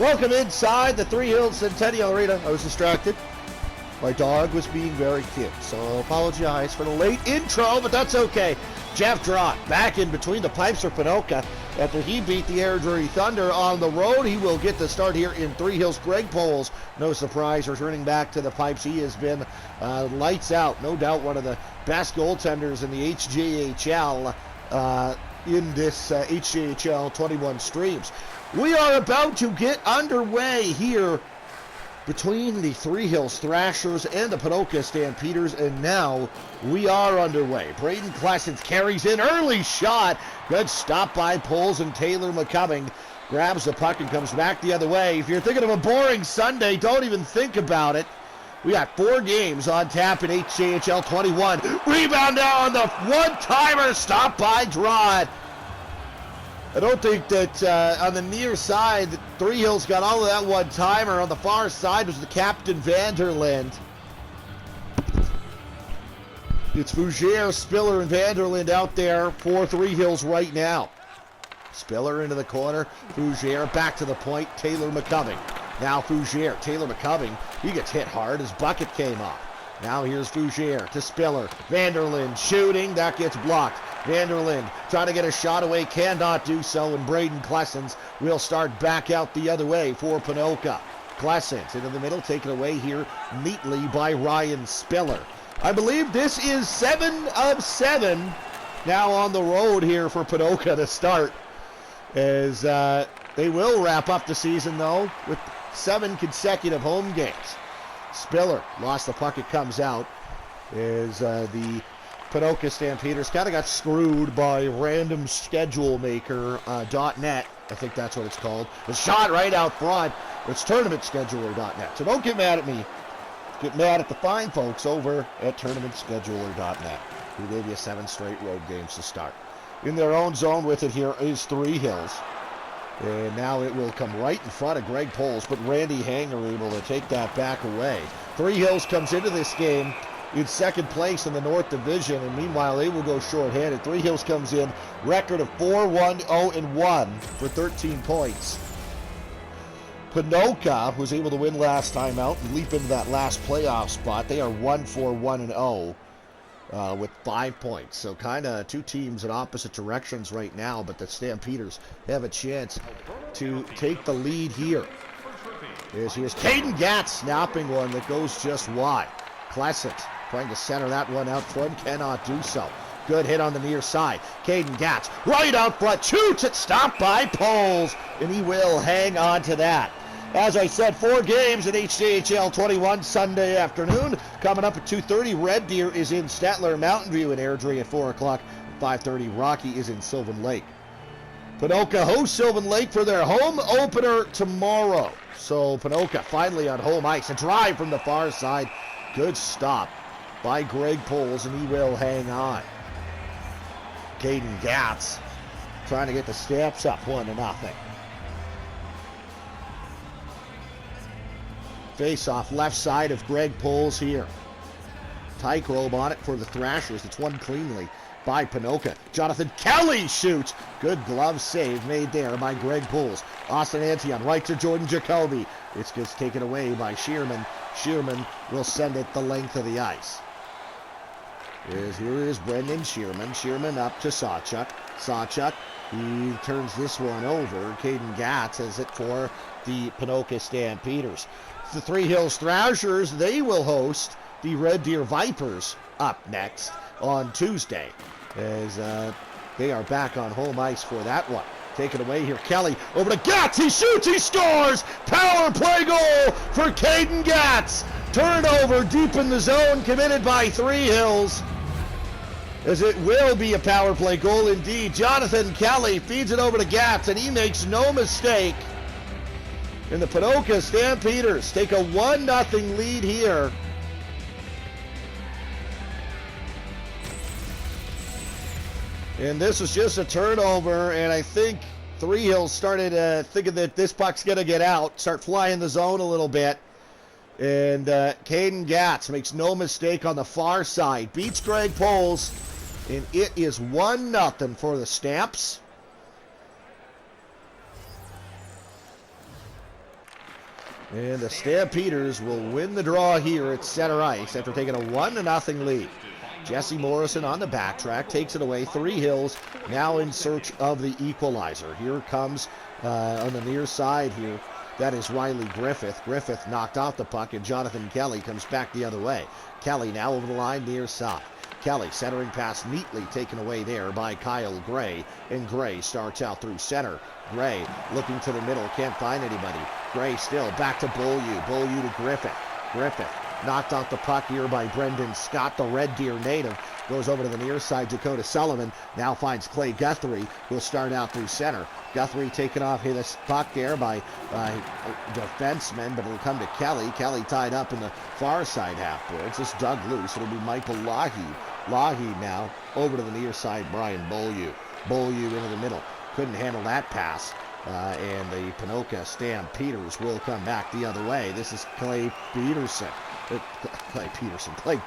Welcome inside the Three Hills Centennial Arena. I was distracted. My dog was being very cute, so I apologize for the late intro, but that's okay. Jeff Drott back in between the pipes for Ponoka after he beat the Airdrie Thunder on the road. He will get the start here in Three Hills. Greg Poles, no surprise, returning back to the pipes. He has been lights out. No doubt one of the best goaltenders in the HJHL in this HJHL21 streams. We are about to get underway here between the Three Hills Thrashers and the Ponoka Stampeders, and now we are underway. Braden Klessens carries in, early shot. Good stop by Poles, and Taylor McCubbing grabs the puck and comes back the other way. If you're thinking of a boring Sunday, don't even think about it. We got 4 games on tap in HJHL 21. Rebound now on the one-timer, stop by Drott. I don't think that on the near side, Three Hills got all of that one-timer. On the far side was the captain, Vanderland. It's Fougere, Spiller, and Vanderland out there for Three Hills right now. Spiller into the corner. Fougere back to the point. Taylor McCubbing. Now Fougere. Taylor McCubbing. He gets hit hard. His bucket came off. Now here's Fougere to Spiller. Vanderland shooting. That gets blocked. Vanderland trying to get a shot away, cannot do so, and Braden Klessens will start back out the other way for Ponoka. Klessens into the middle, taken away here neatly by Ryan Spiller. I believe this is 7 of 7 now on the road here for Ponoka to start, as they will wrap up the season, though, with 7 consecutive home games. Spiller lost the puck, it comes out, as the Ponoka Stampeders kind of got screwed by random schedule maker.net. I think that's what it's called. The shot right out front. It's tournamentscheduler.net. So don't get mad at me. Get mad at the fine folks over at tournamentscheduler.net, who gave you 7 straight road games to start. In their own zone with it here is Three Hills. And now it will come right in front of Greg Poles, but Randy Hanger able to take that back away. Three Hills comes into this game in second place in the North Division, and meanwhile they will go short-handed. Three Hills comes in, record of 4-1-0-1 for 13 points. Ponoka was able to win last time out and leap into that last playoff spot. They are 1-4-1-0 with 5 points. So kind of 2 teams in opposite directions right now, but the Stampeders have a chance to take the lead here. Here's Caden Gatz snapping one that goes just wide. Klessens trying to center that one out front, cannot do so. Good hit on the near side. Caden Gatz right out front, shoots it, stopped by Poles, and he will hang on to that. As I said, 4 games in HJHL 21 Sunday afternoon. Coming up at 2:30, Red Deer is in Stettler, Mountain View in Airdrie at 4 o'clock. 5:30, Rocky is in Sylvan Lake. Ponoka hosts Sylvan Lake for their home opener tomorrow. So Ponoka finally on home ice. A drive from the far side. Good stop by Greg Poles, and he will hang on. Caden Gatz trying to get the Stamps up 1-0. Face-off left side of Greg Poles here. Tycrobe on it for the Thrashers. It's won cleanly by Ponoka. Jonathan Kelly shoots. Good glove save made there by Greg Poles. Austin Antion right to Jordan Jacoby. It's just taken away by Shearman. Shearman will send it the length of the ice. Here is Brendan Shearman. Shearman up to Sawchuk. Sawchuk, he turns this one over. Caden Gatz has it for the Ponoka Stampeders. The Three Hills Thrashers, they will host the Red Deer Vipers up next on Tuesday, as they are back on home ice for that one. Taken away here, Kelly over to Gatz. He shoots, he scores! Power play goal for Caden Gatz. Turnover deep in the zone committed by Three Hills, as it will be a power play goal indeed. Jonathan Kelly feeds it over to Gatz, and he makes no mistake. And the Ponoka Stampeders take a 1-0 lead here. And this was just a turnover, and I think Three Hills started thinking that this puck's going to get out, start flying the zone a little bit. And Caden Gatz makes no mistake on the far side, beats Greg Poles, and it is 1-0 for the Stamps. And the Stampeders will win the draw here at center ice after taking a 1-0 lead. Jesse Morrison on the backtrack, takes it away. Three Hills now in search of the equalizer. Here comes on the near side here. That is Riley Griffith. Griffith knocked off the puck, and Jonathan Kelly comes back the other way. Kelly now over the line near side. Kelly centering pass neatly taken away there by Kyle Gray, and Gray starts out through center. Gray looking to the middle, can't find anybody. Gray still back to Beaulieu. Beaulieu to Griffith. Griffith knocked off the puck here by Brendan Scott, the Red Deer native. Goes over to the near side, Dakota Sullivan. Now finds Clay Guthrie. Will start out through center. Guthrie taken off his puck there by defenseman, but it'll come to Kelly. Kelly tied up in the far side half boards. It's dug loose. It'll be Michael Lahi. Lahi now over to the near side, Brian Beaulieu. Beaulieu into the middle. Couldn't handle that pass. And the Ponoka Stampeders will come back the other way. This is Clay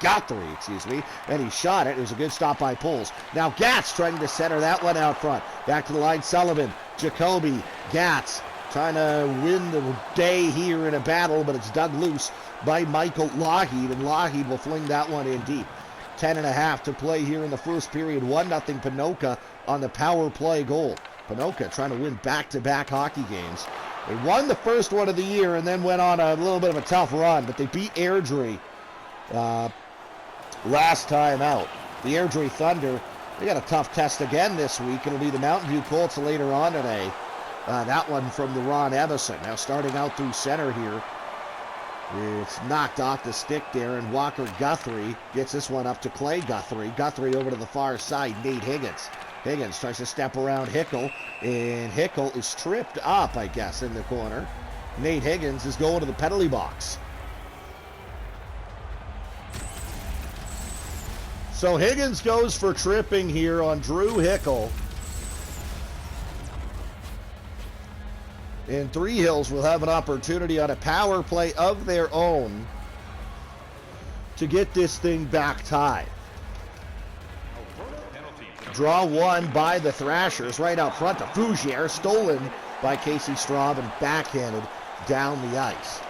Guthrie, excuse me, and he shot it. It was a good stop by Poles. Now Gatz trying to center that one out front. Back to the line, Sullivan, Jacoby, Gatz trying to win the day here in a battle, but it's dug loose by Michael Lougheed, and Lougheed will fling that one in deep. 10.5 to play here in the first period. 1-0 Ponoka on the power play goal. Ponoka trying to win back-to-back hockey games. They won the first one of the year and then went on a little bit of a tough run, but they beat Airdrie last time out. The Airdrie Thunder, they got a tough test again this week. It'll be the Mountain View Colts later on today. That one from the Ron Evison. Now starting out through center here. It's knocked off the stick there, and Walker Guthrie gets this one up to Clay Guthrie. Guthrie over to the far side, Nate Higgins. Higgins tries to step around Hickel, and Hickel is tripped up, I guess, in the corner. Nate Higgins is going to the penalty box. So Higgins goes for tripping here on Drew Hickel. And Three Hills will have an opportunity on a power play of their own to get this thing back tied. Draw one by the Thrashers right out front to Fougere, stolen by Casey Straub and backhanded down the ice.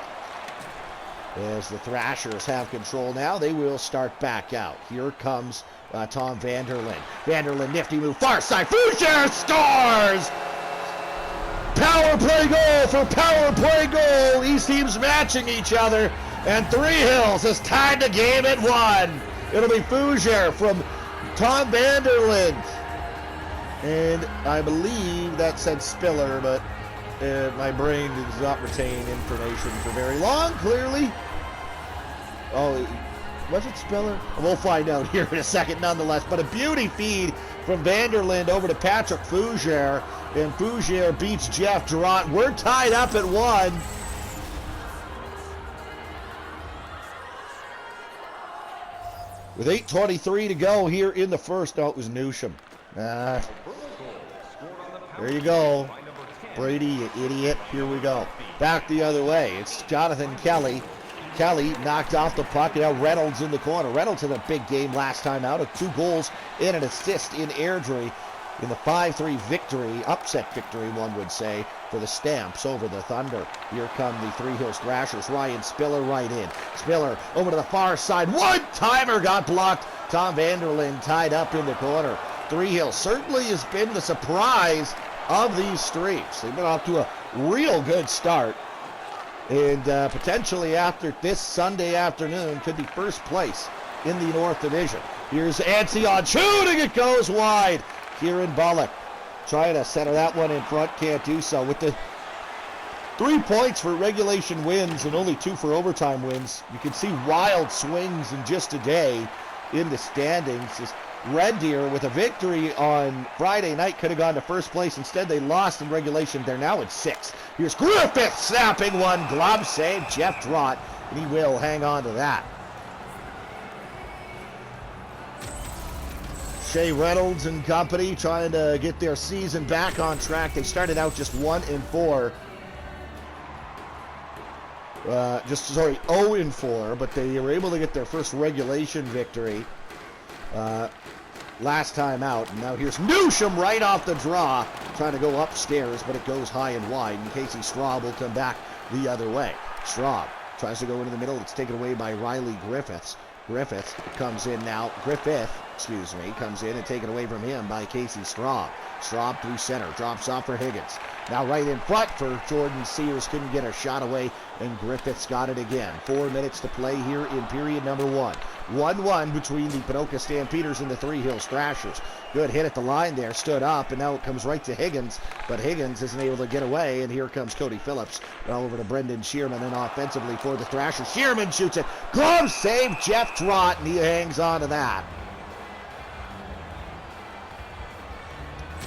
As the Thrashers have control now, they will start back out. Here comes Tom Vanderlyn. Vanderlyn, nifty move, far side, Fougere scores! Power play goal for power play goal. These teams matching each other, and Three Hills has tied the game at 1. It'll be Fougere from Tom Vanderlyn, and I believe that said Spiller, but my brain does not retain information for very long, clearly. Oh, was it Spiller? We'll find out here in a second nonetheless, but a beauty feed from Vanderlyn over to Patrick Fougere, and Fougere beats Jeff Durant. We're tied up at 1. With 8:23 to go here in the first. Oh, it was Newsham. There you go. Brady, you idiot. Here we go. Back the other way. It's Jonathan Kelly. Kelly knocked off the puck. Now Reynolds in the corner. Reynolds had a big game last time out. 2 goals and an assist in Airdrie in the 5-3 victory, upset victory, one would say, for the Stamps over the Thunder. Here come the Three Hills Thrashers. Ryan Spiller right in. Spiller over to the far side. One-timer got blocked. Tom Vanderlyn tied up in the corner. Three Hills certainly has been the surprise of these streaks. They've been off to a real good start. And potentially after this Sunday afternoon could be first place in the North Division. Here's Ancion shooting. It goes wide. Kieran Bullock trying to center that one in front. Can't do so. With the 3 points for regulation wins and only 2 for overtime wins, you can see wild swings in just a day in the standings. This Red Deer, with a victory on Friday night, could have gone to first place. Instead, they lost in regulation. They're now at 6. Here's Griffith snapping one. Glove save. Jeff Drott, and he will hang on to that. Shea Reynolds and company trying to get their season back on track. They started out just 1-4. 0-4, but they were able to get their first regulation victory last time out. And now here's Newsham right off the draw, trying to go upstairs, but it goes high and wide, and Casey Straub will come back the other way. Straub tries to go into the middle. It's taken away by Riley Griffith comes in now. Comes in and taken away from him by Casey Straub. Straub through center, drops off for Higgins. Now right in front for Jordan Sears, couldn't get a shot away, and Griffith's got it again. 4 minutes to play here in period number 1. 1-1 between the Ponoka Stampeders and the Three Hills Thrashers. Good hit at the line there, stood up, and now it comes right to Higgins, but Higgins isn't able to get away, and here comes Cody Phillips over to Brendan Shearman, and offensively for the Thrashers. Shearman shoots it, glove save, Jeff Trott, and he hangs on to that.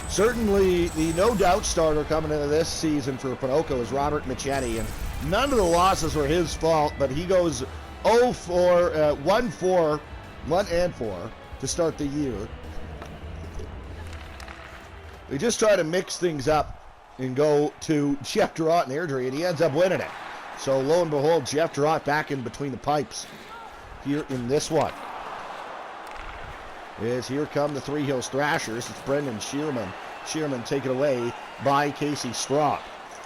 Certainly, the no-doubt starter coming into this season for Ponoka is Robert Michetti, and none of the losses were his fault, but he goes 1-4 to start the year. They just try to mix things up and go to Jeff Trott and Airdrie, and he ends up winning it. So lo and behold, Jeff Trott back in between the pipes here in this one. Here come the Three Hills Thrashers. It's Brendan Shearman. Shearman taken away by Casey Straub.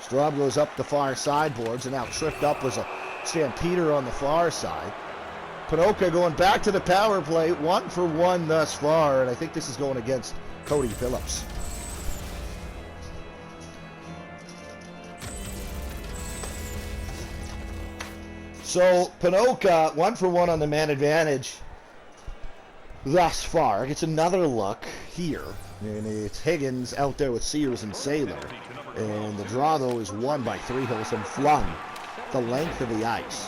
Straub goes up the far sideboards, and now tripped up was a Stampeder on the far side. Ponoka going back to the power play, 1 for 1 thus far, and I think this is going against Cody Phillips. So Ponoka 1 for 1 on the man advantage thus far. Gets another look here, and it's Higgins out there with Sears and Saylor, and the draw though is won by Three Hills and flung the length of the ice.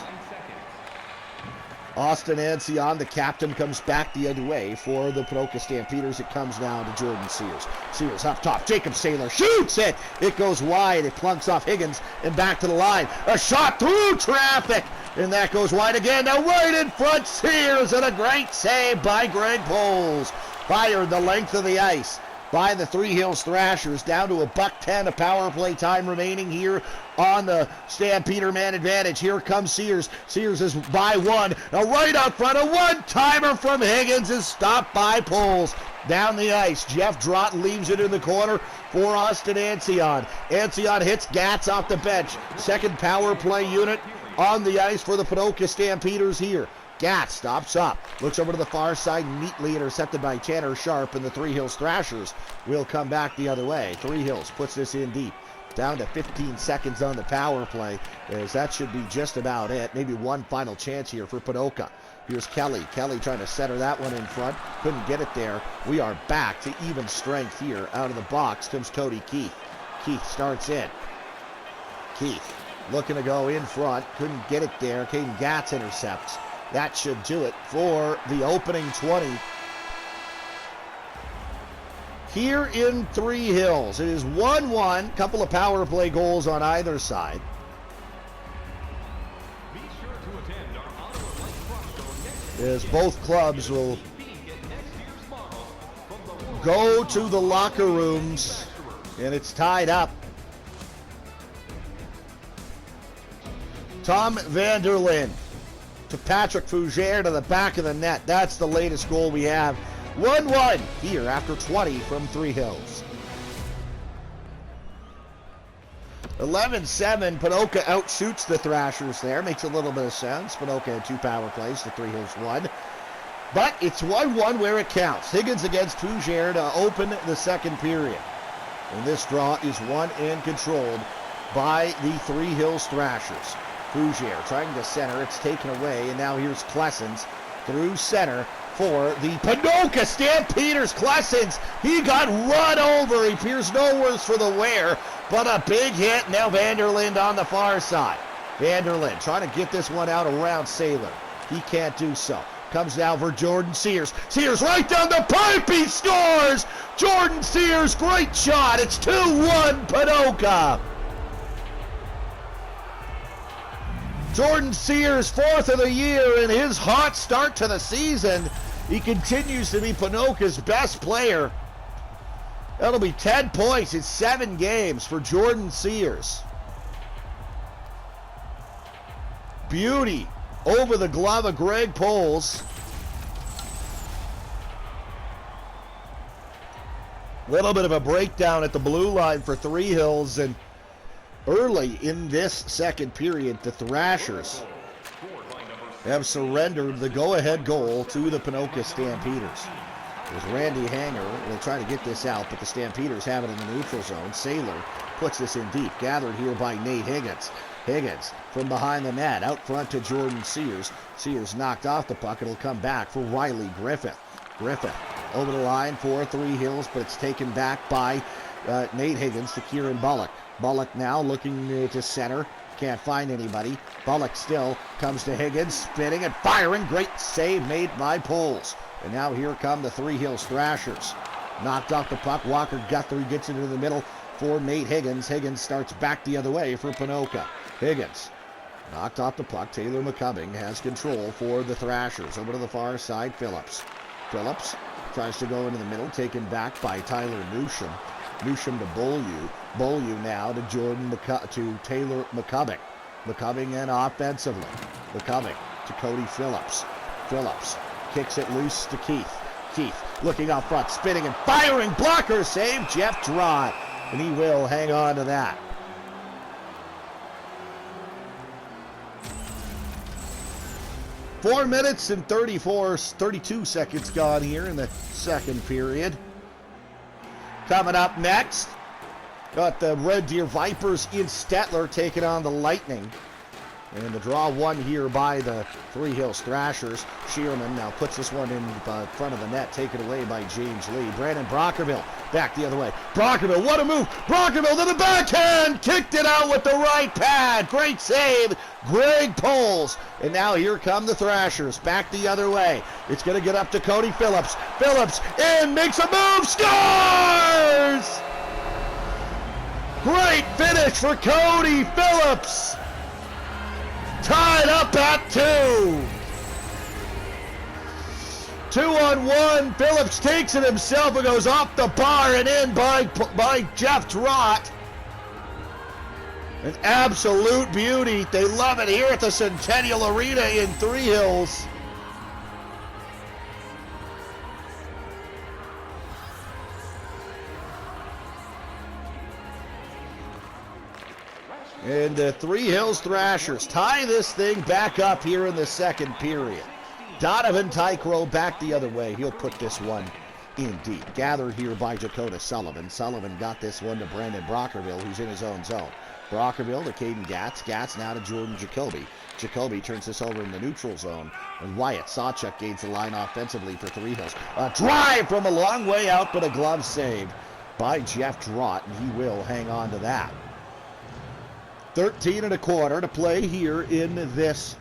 Austin Ancion, the captain, comes back the other way for the Ponoka Stampeders. It comes now to Jordan Sears. Sears up top, Jacob Saylor shoots it. It goes wide, it plunks off Higgins and back to the line. A shot through traffic, and that goes wide again. Now right in front, Sears, and a great save by Greg Poles. Fired the length of the ice by the Three Hills Thrashers, down to $1:10 of power play time remaining here on the Stampeder man advantage. Here comes Sears. Sears is by 1. Now right out front, a one-timer from Higgins is stopped by Poles. Down the ice, Jeff Trott leaves it in the corner for Austin Ancion. Ancion hits Gatz off the bench. Second power play unit on the ice for the Ponoka Stampeders here. Gatz stops up, looks over to the far side, neatly intercepted by Tanner Sharp, and the Three Hills Thrashers will come back the other way. Three Hills puts this in deep. Down to 15 seconds on the power play, as that should be just about it. Maybe one final chance here for Ponoka. Here's Kelly. Kelly trying to center that one in front. Couldn't get it there. We are back to even strength here. Out of the box comes Cody Keith. Keith starts in. Keith looking to go in front. Couldn't get it there. Caden Gatz intercepts. That should do it for the opening 20 here in Three Hills. It is 1-1, couple of power play goals on either side. As both clubs will go to the locker rooms, and it's tied up. Tom Vanderlyn to Patrick Fougere to the back of the net. That's the latest goal we have. 1-1 here after 20 from Three Hills. 11-7, Ponoka outshoots the Thrashers there. Makes a little bit of sense. Ponoka had 2 power plays, the Three Hills 1. But it's 1-1 where it counts. Higgins against Fougere to open the second period. And this draw is won and controlled by the Three Hills Thrashers. Fougere trying to center, it's taken away, and now here's Klessens through center for the Ponoka Stampeders. Klessens, he got run over. He appears no worse for the wear, but a big hit. Now Vanderlyn on the far side. Vanderlyn trying to get this one out around Saylor. He can't do so. Comes down for Jordan Sears. Sears right down the pipe, he scores! Jordan Sears, great shot. It's 2-1 Ponoka. Jordan Sears, 4th of the year in his hot start to the season. He continues to be Ponoka's best player. That'll be 10 points in 7 games for Jordan Sears. Beauty over the glove of Greg Poles. Little bit of a breakdown at the blue line for Three Hills, and Early in this second period, the Thrashers have surrendered the go-ahead goal to the Ponoka Stampeders. There's Randy Hanger will try to get this out, but the Stampeders have it in the neutral zone. Saylor puts this in deep, gathered here by Nate Higgins. Higgins from behind the net, out front to Jordan Sears. Sears knocked off the puck. It'll come back for Riley Griffith. Griffith over the line for Three Hills, but it's taken back by Nate Higgins to Kieran Bullock. Bullock now looking to center. Can't find anybody. Bullock still comes to Higgins, spinning and firing. Great save made by Poles. And now here come the Three Hills Thrashers. Knocked off the puck. Walker Guthrie gets it into the middle for Nate Higgins. Higgins starts back the other way for Ponoka. Higgins knocked off the puck. Taylor McCubbing has control for the Thrashers. Over to the far side, Phillips. Phillips tries to go into the middle, taken back by Tyler Newsham. Newsham to Beaulieu. Beaulieu now to to Taylor McCubbing. McCubbing and offensively. McCubbing to Cody Phillips. Phillips kicks it loose to Keith. Keith looking up front, spinning and firing. Blocker save, Jeff Drott. And he will hang on to that. Four minutes and 32 seconds gone here in the second period. Coming up next, got the Red Deer Vipers in Stettler taking on the Lightning. And the draw won here by the Three Hills Thrashers. Shearman now puts this one in front of the net, taken away by James Lee. Brandon Brockerville back the other way. Brockerville, what a move! Brockerville to the backhand! Kicked it out with the right pad! Great save, Greg Poles. And now here come the Thrashers, back the other way. It's going to get up to Cody Phillips. Phillips in, makes a move, scores! Great finish for Cody Phillips! Tied up at 2. 2-on-1. Phillips takes it himself and goes off the bar and in by Jeff Drott. An absolute beauty. They love it here at the Centennial Arena in Three Hills. And the Three Hills Thrashers tie this thing back up here in the second period. Donovan Tycrow back the other way. He'll put this one in deep. Gathered here by Dakota Sullivan. Sullivan got this one to Brandon Brockerville, who's in his own zone. Brockerville to Caden Gatz. Gatz now to Jordan Jacoby. Jacoby turns this over in the neutral zone. And Wyatt Sawchuk gains the line offensively for Three Hills. A drive from a long way out, but a glove save by Jeff Drott, and he will hang on to that. 13 1/4 to play here in this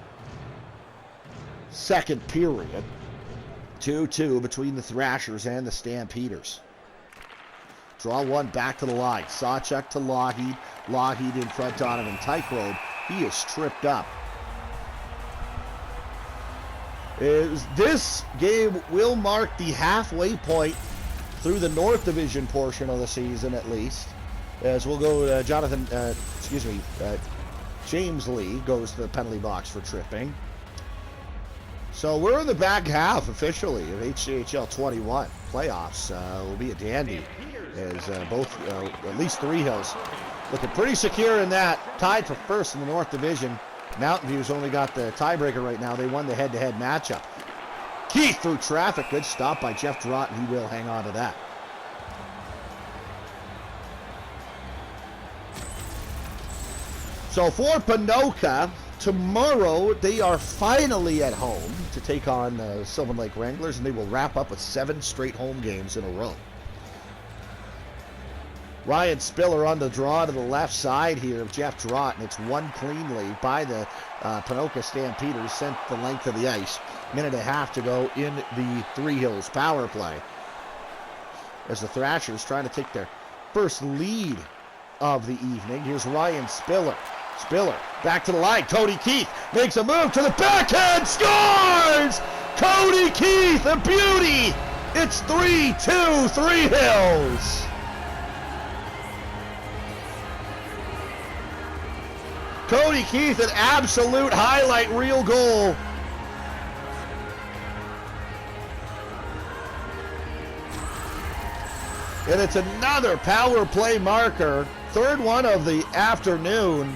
second period. 2-2 between the Thrashers and the Stampeders. Draw one back to the line. Sawchuk to Lougheed. Lougheed in front, Donovan Tycrow. He is tripped up. This game will mark the halfway point through the North Division portion of the season, at least. As we'll go, James Lee goes to the penalty box for tripping. So we're in the back half officially of HJHL21 playoffs. Will be a dandy as at least Three Hills looking pretty secure in that. Tied for first in the North Division. Mountain View's only got the tiebreaker right now. They won the head-to-head matchup. Keith through traffic. Good stop by Jeff Drott, and he will hang on to that. So for Ponoka, tomorrow they are finally at home to take on Sylvan Lake Wranglers, and they will wrap up with 7 straight home games in a row. Ryan Spiller on the draw to the left side here of Jeff Drott, and it's won cleanly by the Ponoka Stampeders, sent the length of the ice. Minute and a half to go in the Three Hills power play, as the Thrashers trying to take their first lead of the evening. Here's Ryan Spiller. Spiller back to the line. Cody Keith makes a move to the backhand. Scores! Cody Keith, a beauty. It's 3-2 Three Hills. Cody Keith, an absolute highlight reel goal. And it's another power play marker Third one of the afternoon.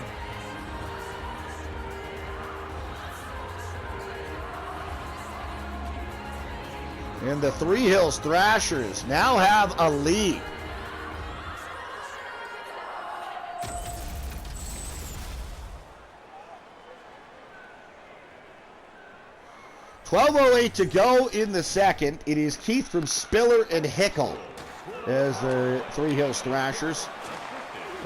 And the Three Hills Thrashers now have a lead. .12:08 to go in the second. It is Keith from Spiller and Hickle as the Three Hills Thrashers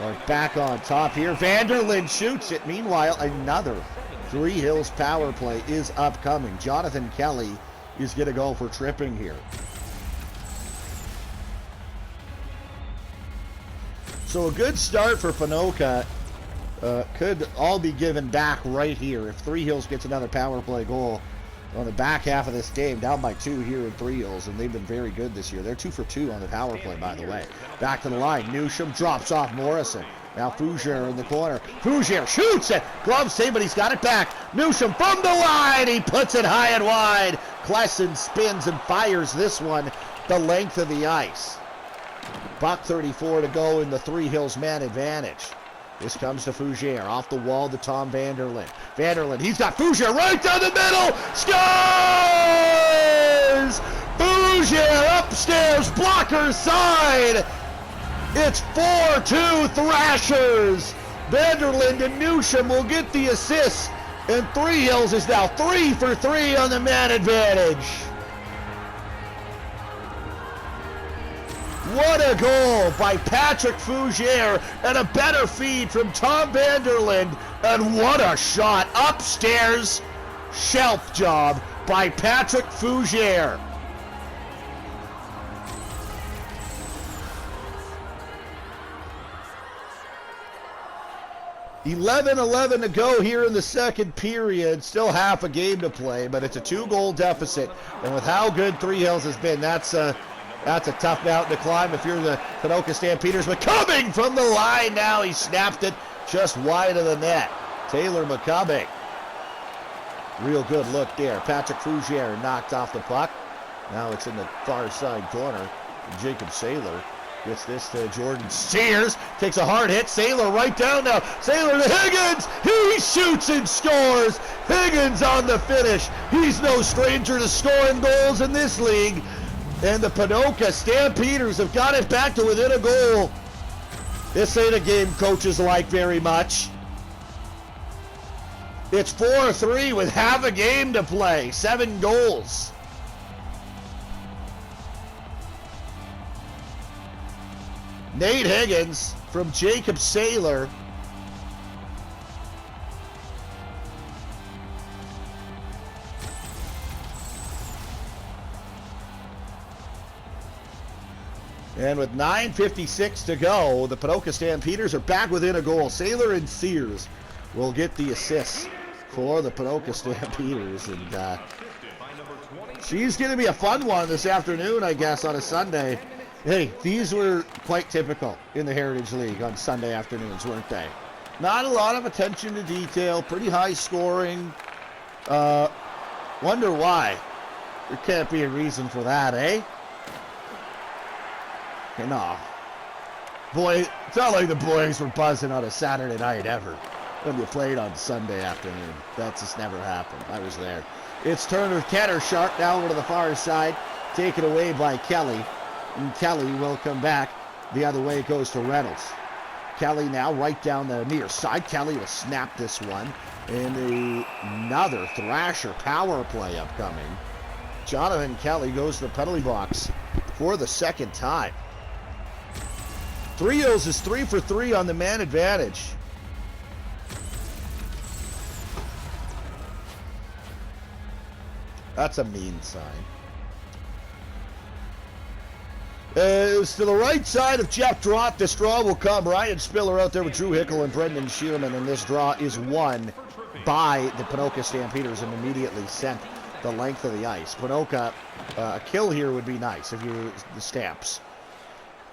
are back on top here. Vanderlyn shoots it. Meanwhile, another Three Hills power play is upcoming. Jonathan Kelly is going to go for tripping here. So a good start for Ponoka. Could all be given back right here if Three Hills gets another power play goal on the back half of this game, down by 2 here in Three Hills, and they've been very good this year. They're 2 for 2 on the power play, by the way. Back to the line. Newsham drops off Morrison. Now Fougere in the corner. Fougere shoots it. Glove save, but he's got it back. Newsham from the line. He puts it high and wide. Klesson spins and fires this one the length of the ice. .34 to go in the Three Hills man advantage. This comes to Fougere, off the wall to Tom Vanderlyn. Vanderlyn, he's got Fougere right down the middle, scores! Fougere upstairs, blocker side. It's 4-2 Thrashers. Vanderlyn and Newsham will get the assist, and Three Hills is now 3 for 3 on the man advantage. What a goal by Patrick Fougere, and a better feed from Tom Vanderlyn, and what a shot upstairs, shelf job by Patrick Fougere. .11 to go here in the second period. Still half a game to play, but it's a 2-goal deficit, and with how good Three Hills has been, that's a tough mountain to climb if you're the Ponoka Stampeders. But coming from the line now, he snapped it just wide of the net. Taylor McCubbing. Real good look there. Patrick Fougere knocked off the puck. Now it's in the far side corner. Jacob Saylor gets this to Jordan Sears. Takes a hard hit. Saylor right down now. Saylor to Higgins. He shoots and scores. Higgins on the finish. He's no stranger to scoring goals in this league. And the Ponoka Stampeders have got it back to within a goal. This ain't a game coaches like very much. It's 4-3 with half a game to play. 7 goals. Nate Higgins from Jacob Saylor. And with 9:56 to go, the Ponoka Stampeders are back within a goal. Saylor and Sears will get the assists for the Ponoka Stampeders. And she's going to be a fun one this afternoon, I guess, on a Sunday. Hey, these were quite typical in the Heritage League on Sunday afternoons, weren't they? Not a lot of attention to detail, pretty high scoring. Wonder why. There can't be a reason for that, eh? No. Boy, it's not like the boys were buzzing on a Saturday night ever when you played on Sunday afternoon. That just never happened. I was there. It's Turner Kenner sharp now over to the far side, taken away by Kelly. And Kelly will come back. The other way it goes to Reynolds. Kelly now right down the near side. Kelly will snap this one. And another Thrasher power play upcoming. Jonathan Kelly goes to the penalty box for the second time. Three Hills is 3 for 3 on the man advantage. That's a mean sign. It's to the right side of Jeff Drott. This draw will come. Ryan Spiller out there with Drew Hickle and Brendan Shearman, and this draw is won by the Ponoka Stampeders and immediately sent the length of the ice. Ponoka, a kill here would be nice if you're the Stamps.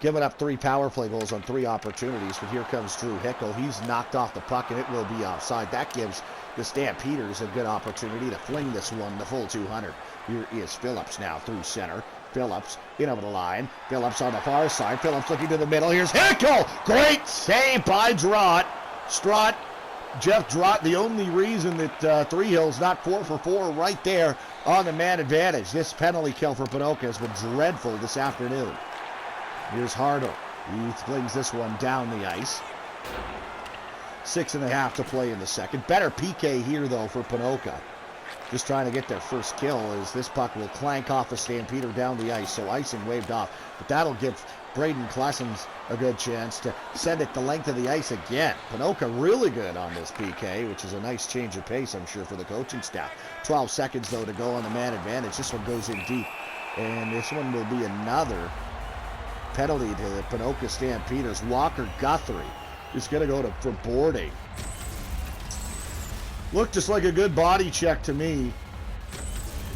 Giving up 3 power play goals on 3 opportunities, but here comes Drew Hickle. He's knocked off the puck, and it will be offside. That gives the Stampeders a good opportunity to fling this one the full 200. Here is Phillips now through center. Phillips in over the line. Phillips on the far side. Phillips looking to the middle. Here's Hickel. Great save by Strott. Jeff Drott, the only reason that Three Hills not 4 for 4 right there on the man advantage. This penalty kill for Ponoka has been dreadful this afternoon. Here's Harder. He flings this one down the ice. 6.5 to play in the second. Better PK here, though, for Ponoka. Just trying to get their first kill as this puck will clank off a Stampeder down the ice. So icing waved off. But that'll give Braden Klessens a good chance to send it the length of the ice again. Ponoka really good on this PK, which is a nice change of pace, I'm sure, for the coaching staff. 12 seconds, though, to go on the man advantage. This one goes in deep. And this one will be another penalty to the Ponoka Stampeders. Walker Guthrie is going to go for boarding. Looked just like a good body check to me.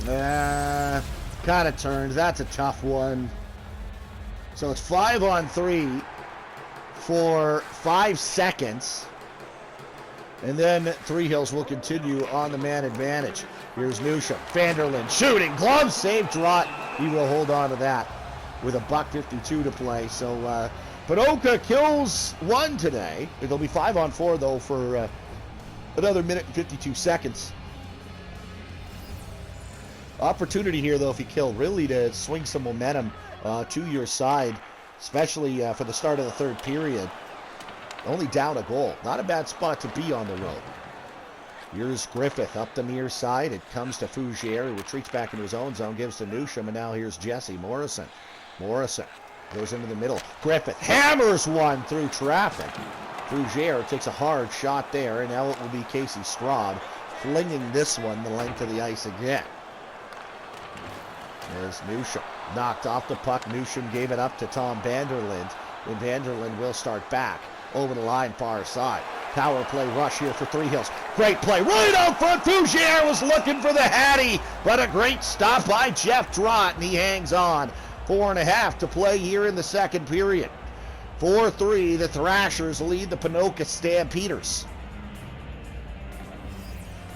Kind of turned. That's a tough one. So it's 5-on-3 for 5 seconds. And then Three Hills will continue on the man advantage. Here's Newsham. Vanderlyn shooting. Glove save. Drott. He will hold on to that with a $1:52 to play. So Ponoka kills one today. It'll be 5-on-4, though, for another minute and 52 seconds. Opportunity here, though, if you kill, really to swing some momentum to your side, especially for the start of the third period. Only down a goal. Not a bad spot to be on the road. Here's Griffith up the near side. It comes to Fougere, who retreats back into his own zone, gives to Newsham, and now here's Jesse Morrison. Morrison goes into the middle. Griffith hammers one through traffic. Fougere takes a hard shot there, and now it will be Casey Straub flinging this one the length of the ice again. There's Newsham. Knocked off the puck. Newsham gave it up to Tom Vanderlyn, and Vanderlyn will start back over the line far side. Power play rush here for Three Hills. Great play right out front. Fougere was looking for the Hattie, but a great stop by Jeff Drott, and he hangs on. 4.5 to play here in the second period. 4-3, the Thrashers lead the Ponoka Stampeders.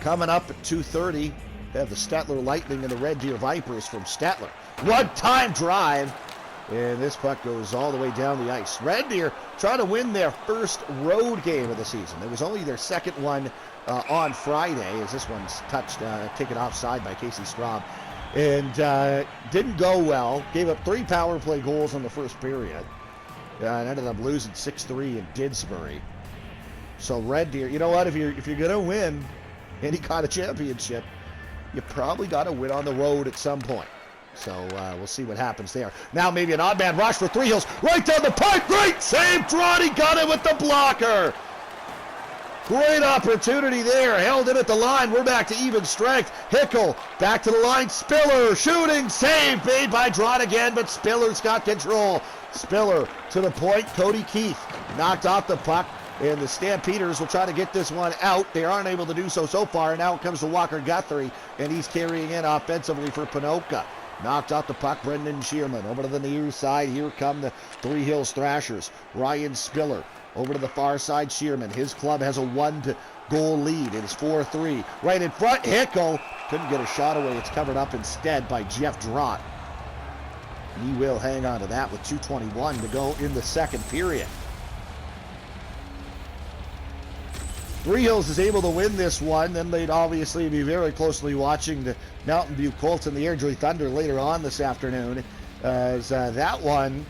Coming up at 2:30, they have the Stettler Lightning and the Red Deer Vipers from Stettler. One-time drive, and this puck goes all the way down the ice. Red Deer trying to win their first road game of the season. It was only their second one on Friday, as this one's touched, taken offside by Casey Straub. And didn't go well. Gave up 3 power play goals in the first period. And ended up losing 6-3 in Didsbury. So Red Deer, you know what? If you're gonna win any kind of championship, you probably got to win on the road at some point. So we'll see what happens there. Now maybe an odd man rush for Three Hills. Right down the pipe. Great save. Drott, he got it with the blocker. Great opportunity there. Held it at the line. We're back to even strength. Hickel back to the line. Spiller shooting. Save made by Drott again, but Spiller's got control. Spiller to the point. Cody Keith knocked off the puck. And the Stampeders will try to get this one out. They aren't able to do so far. And now it comes to Walker Guthrie, and he's carrying in offensively for Ponoka. Knocked out the puck, Brendan Shearman. Over to the near side. Here come the Three Hills Thrashers. Ryan Spiller over to the far side. Shearman. His club has a 1-goal lead. It is 4-3. Right in front, Hickel. Couldn't get a shot away. It's covered up instead by Jeff Drott. He will hang on to that with 2:21 to go in the second period. Three Hills is able to win this one, then they'd obviously be very closely watching the Mountain View Colts and the Airdrie Thunder later on this afternoon. As that one,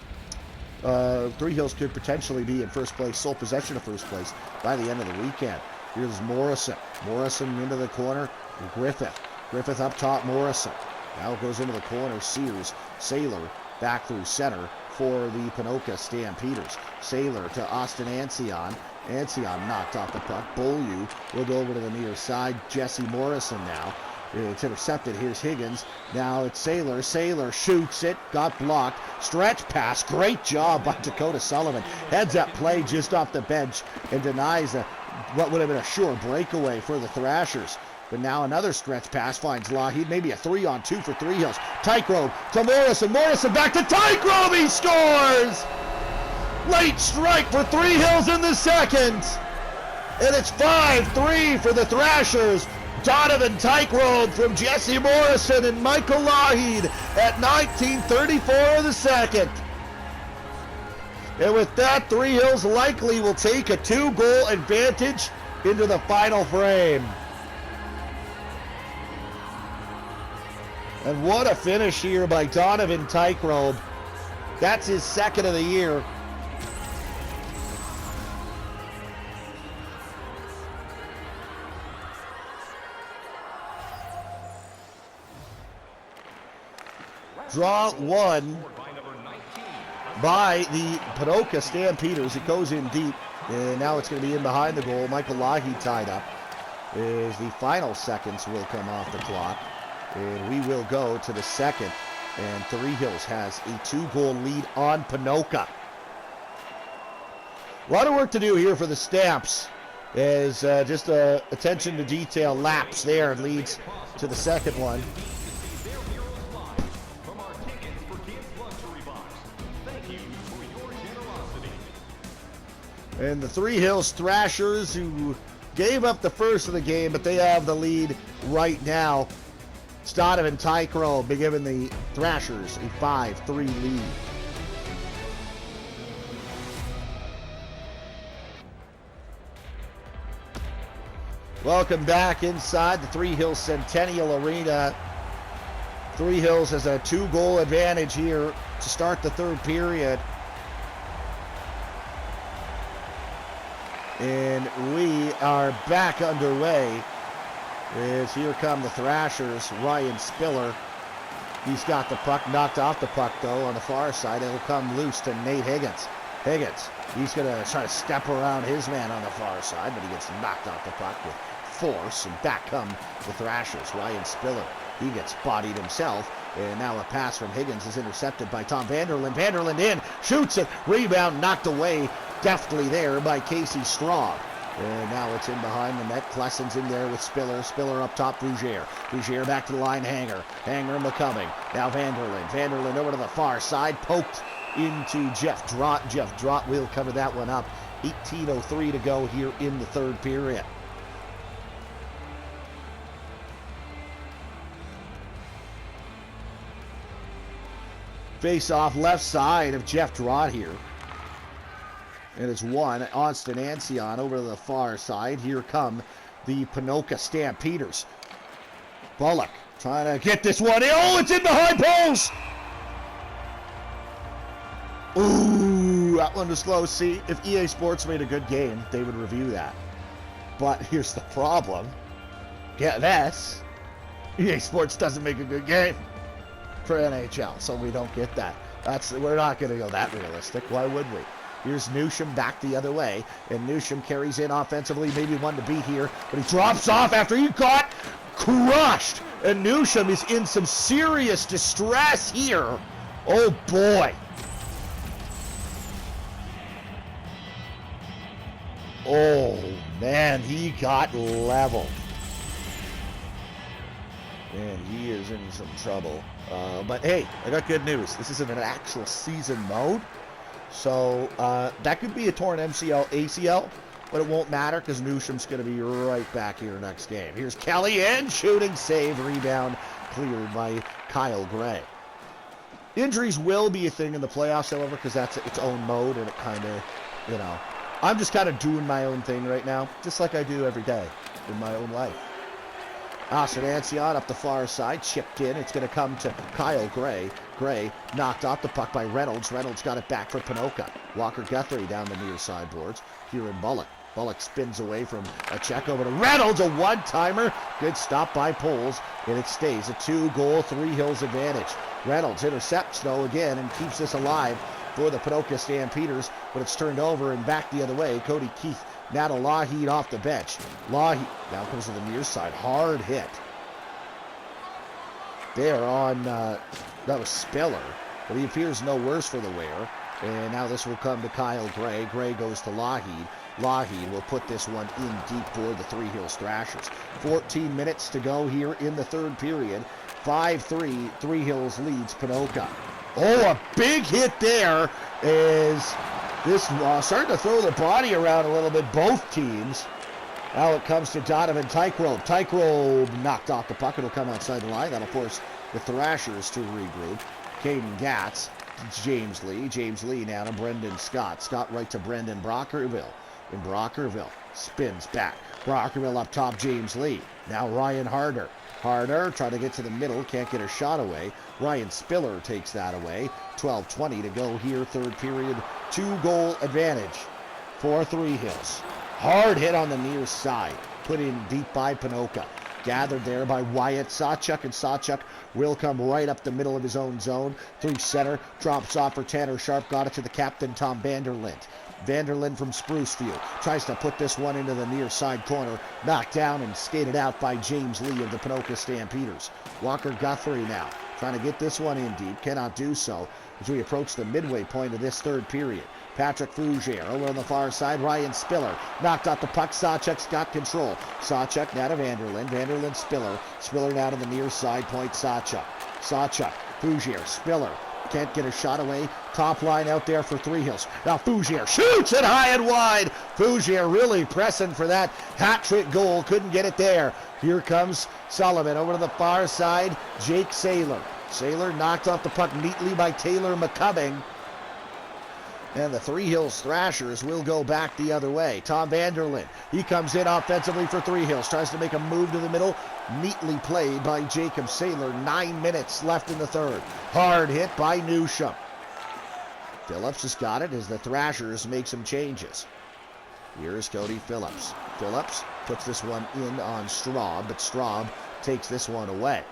Three Hills could potentially be in first place, sole possession of first place by the end of the weekend. Here's Morrison. Morrison into the corner. Griffith. Griffith up top, Morrison. Now goes into the corner, Sears. Saylor back through center for the Ponoka Stampeders. Saylor to Austin Ancion. Ancion knocked off the puck. Beaulieu will go over to the near side. Jesse Morrison now. It's intercepted. Here's Higgins. Now it's Saylor. Saylor shoots it. Got blocked. Stretch pass. Great job by Dakota Sullivan. Heads up play just off the bench and denies what would have been a sure breakaway for the Thrashers. But now another stretch pass finds Lougheed. Maybe a 3-on-2 for Three Hills. Tygrove to Morrison. Morrison back to Tygrove. He scores! Late strike for Three Hills in the second. And it's 5-3 for the Thrashers. Donovan Tykerobe from Jesse Morrison and Michael Lougheed at 19:34 of the second. And with that, Three Hills likely will take a 2-goal advantage into the final frame. And what a finish here by Donovan Tykerobe. That's his second of the year. Draw one by the Ponoka Stampeders. It goes in deep, and now it's going to be in behind the goal. Michael Lougheed tied up as the final seconds will come off the clock. And we will go to the second, and Three Hills has a 2-goal lead on Ponoka. A lot of work to do here for the Stamps, as just attention to detail lapse there leads to the second one. And the Three Hills Thrashers, who gave up the first of the game, but they have the lead right now. Donovan Tykerobe giving the Thrashers a 5-3 lead. Welcome back inside the Three Hills Centennial Arena. Three Hills has a 2-goal advantage here to start the third period. And we are back underway. As here come the Thrashers. Ryan Spiller. He's got the puck, knocked off the puck though on the far side. It'll come loose to Nate Higgins. He's going to try to step around his man on the far side, but he gets knocked off the puck with force, and back come the Thrashers. Ryan Spiller, he gets bodied himself, and now a pass from Higgins is intercepted by Tom Vanderland. Vanderland in, shoots it, rebound knocked away deftly there by Casey Strong. And now it's in behind the net. Klesson's in there with Spiller. Spiller up top, Brugier. Brugier back to the line, Hanger. Hanger McCumming. Now Vanderland. Vanderland over to the far side, poked into Jeff Drott. Jeff Drott will cover that one up. 18:03 to go here in the third period. Face off left side of Jeff Drott here. And it's one. Austin Ancion over to the far side. Here come the Ponoka Stampeders. Bullock trying to get this one in. Oh, it's in the high post! Ooh, that one was close. See, if EA Sports made a good game, they would review that. But here's the problem. Get this. EA Sports doesn't make a good game for NHL, so we don't get that. We're not going to go that realistic. Why would we? Here's Newsham back the other way, and Newsham carries in offensively, maybe one to beat here, but he drops off after he got crushed, and Newsham is in some serious distress here. Oh boy. Oh man, he got leveled. And he is in some trouble. But hey, I got good news. This isn't an actual season mode. So that could be a torn MCL, ACL, but it won't matter because Newsham's going to be right back here next game. Here's Kelly and shooting, save, rebound, cleared by Kyle Gray. Injuries will be a thing in the playoffs, however, because that's its own mode, and it kind of, you know, I'm just kind of doing my own thing right now, just like I do every day in my own life. Austin Ancion up the far side, chipped in. It's going to come to Kyle Gray. Gray knocked off the puck by Reynolds. Reynolds got it back for Ponoka. Walker Guthrie down the near sideboards. Here in Bullock. Bullock spins away from a check over to Reynolds. A one-timer. Good stop by Poles. And it stays a 2-goal, Three Hills advantage. Reynolds intercepts, though, again, and keeps this alive for the Ponoka Stampeders. But it's turned over and back the other way. Cody Keith. Now to Lougheed off the bench. Lougheed now comes to the near side. Hard hit. There on, that was Spiller. But he appears no worse for the wear. And now this will come to Kyle Gray. Gray goes to Lougheed. Lougheed will put this one in deep for the Three Hills Thrashers. 14 minutes to go here in the third period. 5-3, Three Hills leads Ponoka. Oh, a big hit there is... This starting to throw the body around a little bit, both teams. Now it comes to Donovan Tykerobe. Tykerobe knocked off the puck. It'll come outside the line. That'll force the Thrashers to regroup. Caden Gatz, James Lee. James Lee now to Brendan Scott. Scott right to Brendan Brockerville. And Brockerville spins back. Brockerville up top, James Lee. Now Ryan Harder. Harder trying to get to the middle. Can't get a shot away. Ryan Spiller takes that away. 12:20 to go here, third period. 2-goal advantage for Three Hills. Hard hit on the near side. Put in deep by Ponoka. Gathered there by Wyatt Sawchuk, and Sawchuk will come right up the middle of his own zone. Through center, drops off for Tanner Sharp, got it to the captain, Tom Vanderlint. Vanderlint from Sprucefield tries to put this one into the near side corner. Knocked down and skated out by James Lee of the Ponoka Stampeders. Walker Guthrie now trying to get this one in deep. Cannot do so as we approach the midway point of this third period. Patrick Fougere over on the far side. Ryan Spiller knocked out the puck. Sawchuk's got control. Sawchuk now to Vanderlyn. Vanderlyn Spiller. Spiller now to the near side point. Sawchuk. Sawchuk. Fougere. Spiller. Can't get a shot away. Top line out there for Three Hills. Now Fougere shoots it high and wide. Fougere really pressing for that hat-trick goal. Couldn't get it there. Here comes Sullivan over to the far side. Jake Saylor. Saylor knocked off the puck neatly by Taylor McCubbing. And the Three Hills Thrashers will go back the other way. Tom Vanderlyn, he comes in offensively for Three Hills. Tries to make a move to the middle. Neatly played by Jacob Saylor. 9 minutes left in the third. Hard hit by Newsham. Phillips has got it as the Thrashers make some changes. Here's Cody Phillips. Phillips puts this one in on Straub, but Straub takes this one away.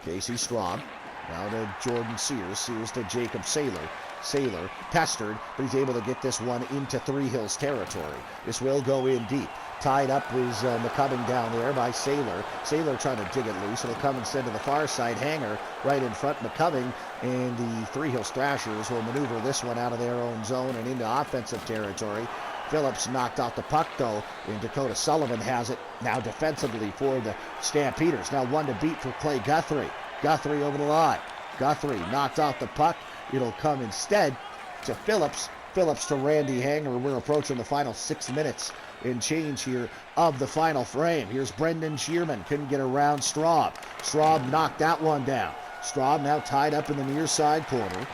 Casey Straub. Now to Jordan Sears. Sears to Jacob Saylor. Saylor pestered, but he's able to get this one into Three Hills territory. This will go in deep. Tied up is McCubbing down there by Saylor. Saylor trying to dig it loose. It'll come instead to the far side. Hanger right in front. McCubbing and the Three Hills Thrashers will maneuver this one out of their own zone and into offensive territory. Phillips knocked off the puck, though, and Dakota Sullivan has it now defensively for the Stampeders. Now one to beat for Clay Guthrie. Guthrie over the line. Guthrie knocked off the puck. It'll come instead to Phillips. Phillips to Randy Hanger. We're approaching the final 6 minutes and change here of the final frame. Here's Brendan Shearman. Couldn't get around Straub. Straub knocked that one down. Straub now tied up in the near side corner.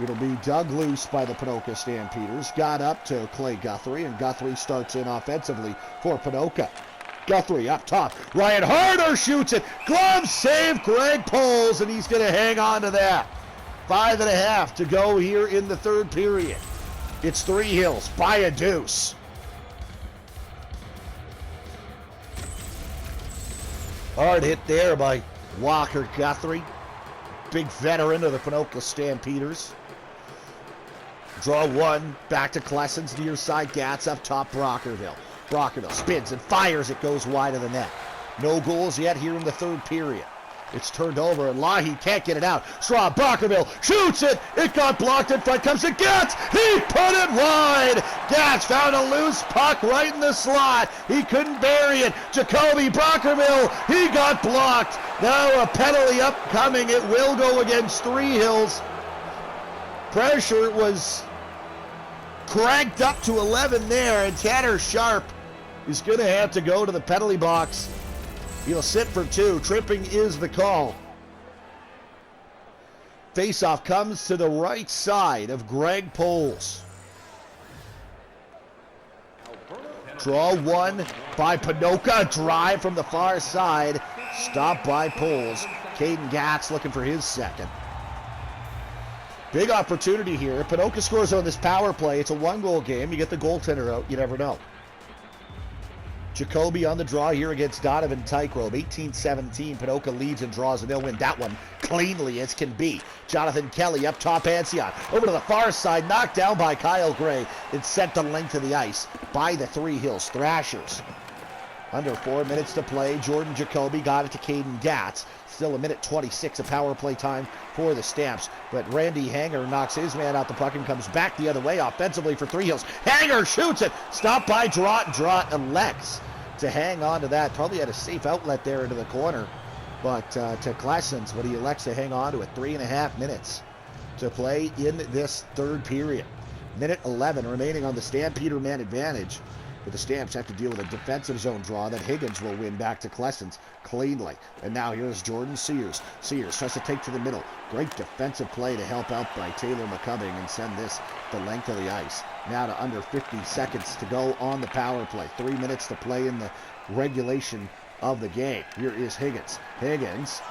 It'll be dug loose by the Ponoka Stampeders. Got up to Clay Guthrie, and Guthrie starts in offensively for Ponoka. Guthrie up top. Ryan Harder shoots it. Glove save, Greg Poles, and he's going to hang on to that. 5.5 to go here in the third period. It's Three Hills by a deuce. Hard hit there by Walker Guthrie. Big veteran of the Ponoka Stampeders. Draw one. Back to Klessens. Near side. Gatz up top. Brockerville. Brockerville spins and fires. It goes wide of the net. No goals yet here in the third period. It's turned over, and Lahi can't get it out. Straub, Brockerville shoots it. It got blocked in front. Comes to Gatz. He put it wide. Gatz found a loose puck right in the slot. He couldn't bury it. Jacoby Brockerville, he got blocked. Now a penalty upcoming. It will go against Three Hills. Pressure was cranked up to 11 there, and Tanner Sharp is going to have to go to the penalty box. He'll sit for 2. Tripping is the call. Faceoff comes to the right side of Greg Poles. Draw one by Ponoka. Drive from the far side. Stopped by Poles. Caden Gatz looking for his second. Big opportunity here. Ponoka scores on this power play. It's a 1-goal game. You get the goaltender out. You never know. Jacoby on the draw here against Donovan Tykerobe. 18-17. Ponoka leads and draws, and they'll win that one cleanly as can be. Jonathan Kelly up top. Ancion over to the far side. Knocked down by Kyle Gray. It's sent the length of the ice by the Three Hills Thrashers. Under 4 minutes to play. Jordan Jacoby got it to Caden Gatz. Still a minute 26 of power play time for the Stamps. But Randy Hanger knocks his man out the puck and comes back the other way offensively for Three Hills. Hanger shoots it. Stopped by Drott. Drott elects to hang on to that. Probably had a safe outlet there into the corner. But to Klessens, but he elects to hang on to it. 3.5 minutes to play in this third period. Minute 11 remaining on the Stampeder man advantage But the Stamps have to deal with a defensive zone draw that Higgins will win back to Klessens cleanly. And now here's Jordan Sears. Sears tries to take to the middle. Great defensive play to help out by Taylor McCubbing and send this the length of the ice. Now to under 50 seconds to go on the power play. 3 minutes to play in the regulation of the game. Here is Higgins. Higgins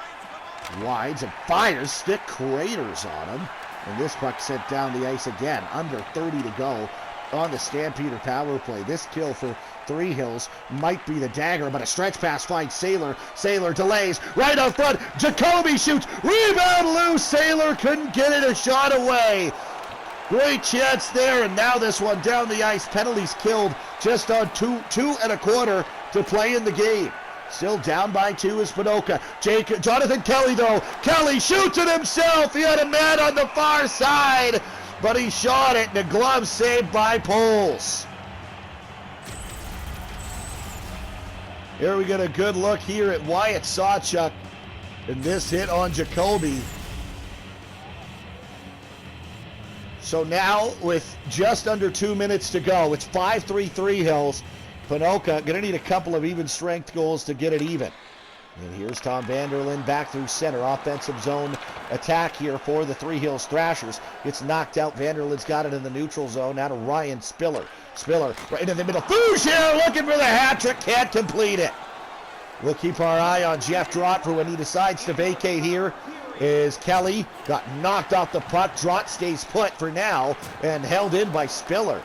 wides and fires. Stick craters on him. And this puck sent down the ice again. Under 30 to go on the Stampeder power play. This kill for Three Hills might be the dagger, but a stretch pass finds Saylor. Saylor delays right out front. Jacoby shoots. Rebound loose. Saylor couldn't get it a shot away. Great chance there, and now this one down the ice. Penalties killed just on two and a quarter to play in the game. Still down by 2 is Ponoka. Jonathan Kelly, though. Kelly shoots it himself. He had a man on the far side, but he shot it, and a glove saved by Poles. Here we get a good look here at Wyatt Sawchuk, and this hit on Jacoby. So now, with just under 2 minutes to go, it's 5-3 Three Hills. Ponoka going to need a couple of even strength goals to get it even. And here's Tom Vanderlyn back through center. Offensive zone attack here for the Three Hills Thrashers. It's knocked out. Vanderlyn's got it in the neutral zone. Now to Ryan Spiller. Spiller right in the middle. Fougere looking for the hat trick. Can't complete it. We'll keep our eye on Jeff Drott for when he decides to vacate here. Is Kelly. Got knocked off the puck. Drott stays put for now and held in by Spiller.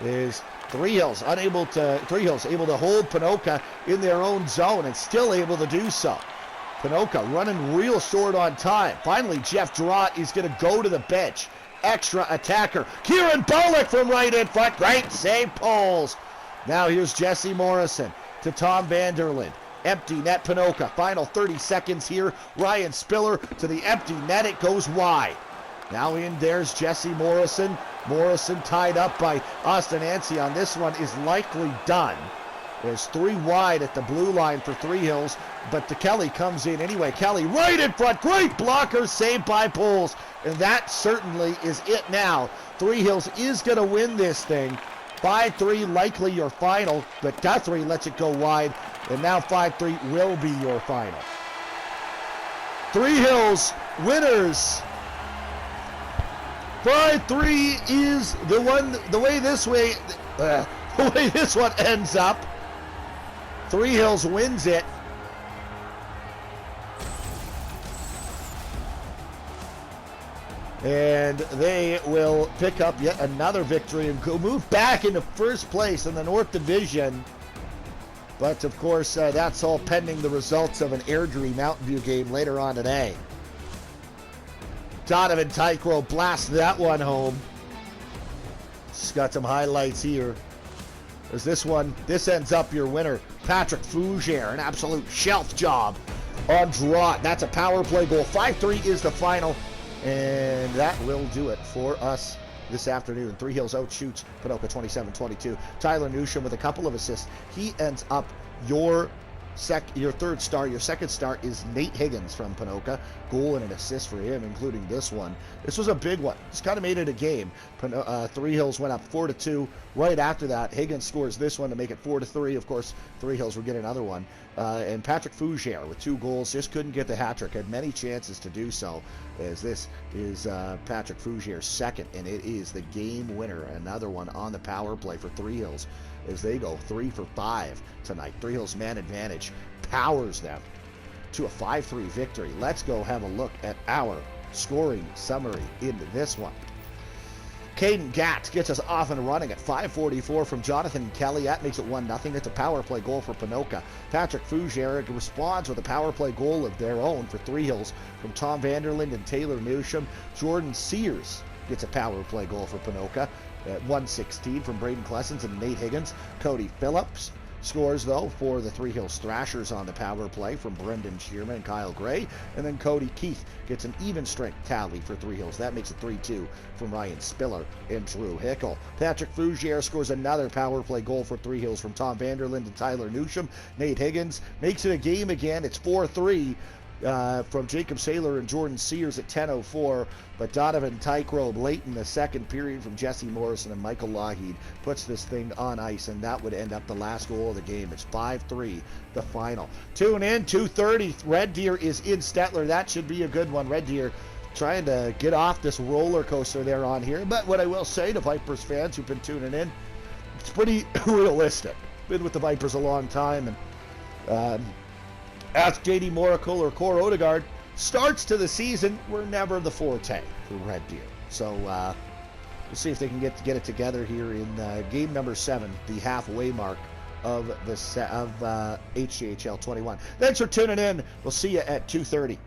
Is Three Hills able to hold Ponoka in their own zone and still able to do so. Ponoka running real short on time. Finally, Jeff Drott is going to go to the bench. Extra attacker. Kieran Bullock from right in front. Great save, Poles. Now here's Jesse Morrison to Tom Vanderlyn. Empty net, Ponoka. Final 30 seconds here. Ryan Spiller to the empty net. It goes wide. Now in there's Jesse Morrison. Morrison tied up by Austin Anstey on this one is likely done. There's 3 wide at the blue line for Three Hills, but the Kelly comes in anyway. Kelly right in front. Great blocker saved by Poles. And that certainly is it now. Three Hills is going to win this thing. 5-3 likely your final, but Guthrie lets it go wide. And now 5-3 will be your final. Three Hills winners. 5-3 is the way this one ends up. Three Hills wins it. And they will pick up yet another victory and move back into first place in the North Division. But of course, that's all pending the results of an Airdrie Mountain View game later on today. Donovan Tycro blasts that one home. Just got some highlights here. There's this ends up your winner. Patrick Fougere, an absolute shelf job on Drott. That's a power play goal. 5-3 is the final. And that will do it for us this afternoon. Three Hills outshoots Ponoka 27-22. Tyler Newsham with a couple of assists. He ends up your third star. Your second star is Nate Higgins from Ponoka. Goal and an assist for him, including this one. This was a big one. Just kind of made it a game. Three Hills went up 4-2. Right after that, Higgins scores this one to make it 4-3. Of course, Three Hills will get another one. And Patrick Fougere with 2 goals just couldn't get the hat trick. Had many chances to do so, as this is Patrick Fougere's second, and it is the game winner. Another one on the power play for Three Hills as they go 3 for 5 tonight. Three Hills man advantage powers them to a 5-3 victory. Let's go have a look at our scoring summary into this one. Caden Gatt gets us off and running at 5:44 from Jonathan Kelly. That makes it 1-0. It's a power play goal for Ponoka. Patrick Fougere responds with a power play goal of their own for Three Hills from Tom Vanderlyn and Taylor Newsham. Jordan Sears gets a power play goal for Ponoka at 1:16 from Braden Klessens and Nate Higgins. Cody Phillips scores, though, for the Three Hills Thrashers on the power play from Brendan Shearman and Kyle Gray. And then Cody Keith gets an even strength tally for Three Hills. That makes it 3-2 from Ryan Spiller and Drew Hickel. Patrick Fougere scores another power play goal for Three Hills from Tom Vanderlyn and Tyler Newsham. Nate Higgins makes it a game again. It's 4-3. from Jacob Saylor and Jordan Sears at 10:04, but Donovan Tygrove late in the second period from Jesse Morrison and Michael Lougheed puts this thing on ice, and that would end up the last goal of the game. It's 5-3, the final. Tune in, 2:30. Red Deer is in Stettler. That should be a good one. Red Deer trying to get off this roller coaster they're on here. But what I will say to Vipers fans who've been tuning in, it's pretty realistic. Been with the Vipers a long time, and ask J.D. Moracle or Cor Odegaard, starts to the season were never the forte for Red Deer. So we'll see if they can get it together here in game number 7, the halfway mark of HJHL 21. Thanks for tuning in. We'll see you at 2:30.